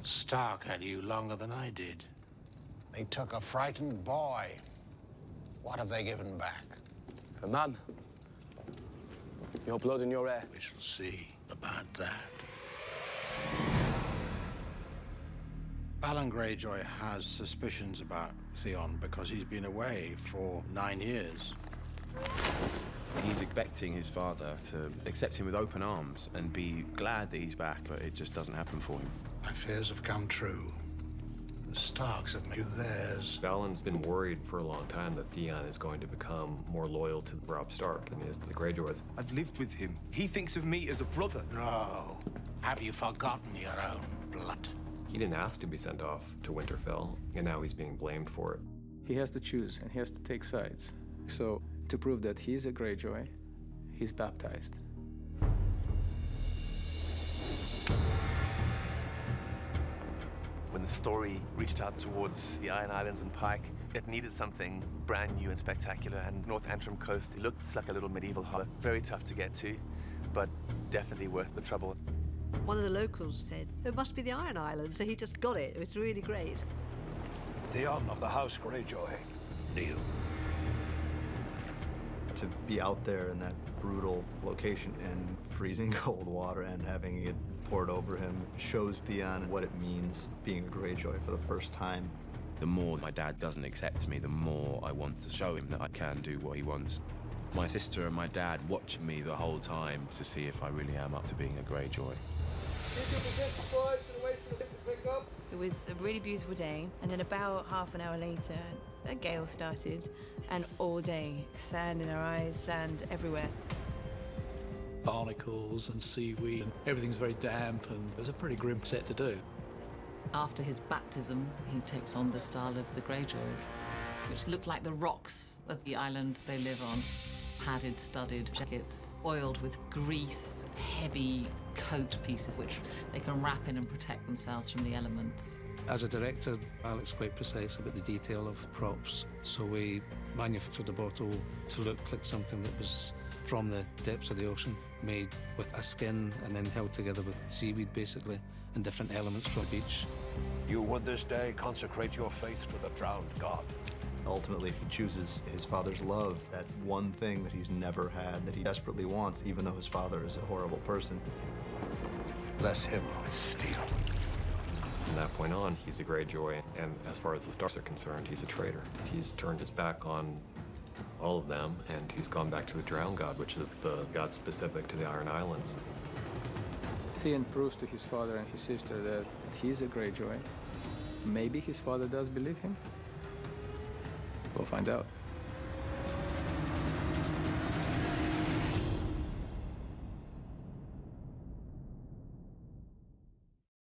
Stark had you longer than I did. They took a frightened boy. What have they given back? A man. Your blood and your hair. We shall see about that. Balon Greyjoy has suspicions about Theon because he's been away for 9 years. He's expecting his father to accept him with open arms and be glad that he's back, but it just doesn't happen for him. My fears have come true. The Starks have made theirs. Balon's been worried for a long time that Theon is going to become more loyal to Robb Stark than he is to the Greyjoys. I've lived with him. He thinks of me as a brother. No. Have you forgotten your own blood? He didn't ask to be sent off to Winterfell, and now he's being blamed for it. He has to choose, and he has to take sides. So, to prove that he's a Greyjoy, he's baptized. When the story reached out towards the Iron Islands and Pike, it needed something brand new and spectacular, and North Antrim Coast, it looked like a little medieval harbor. Very tough to get to, but definitely worth the trouble. One of the locals said, it must be the Iron Islands, so he just got it. It was really great. Theon of the House Greyjoy. Deal. To be out there in that brutal location in freezing cold water and having it poured over him shows Theon what it means being a Greyjoy for the first time. The more my dad doesn't accept me, the more I want to show him that I can do what he wants. My sister and my dad watching me the whole time to see if I really am up to being a Greyjoy. It was a really beautiful day, and then about half an hour later, a gale started, and all day, sand in our eyes, sand everywhere. Barnacles and seaweed, and everything's very damp, and it was a pretty grim set to do. After his baptism, he takes on the style of the Greyjoys, which look like the rocks of the island they live on. Padded, studded jackets, oiled with grease, heavy coat pieces, which they can wrap in and protect themselves from the elements. As a director, Alex quite precise about the detail of props, so we manufactured the bottle to look like something that was from the depths of the ocean, made with a skin and then held together with seaweed, basically, and different elements from the beach. You would this day consecrate your faith to the drowned god. Ultimately, he chooses his father's love, that one thing that he's never had, that he desperately wants, even though his father is a horrible person. Bless him with steel. From that point on, he's a Greyjoy, and as far as the Starks are concerned, he's a traitor. He's turned his back on all of them, and he's gone back to the Drowned God, which is the god specific to the Iron Islands. Theon proves to his father and his sister that he's a Greyjoy. Maybe his father does believe him. We'll find out.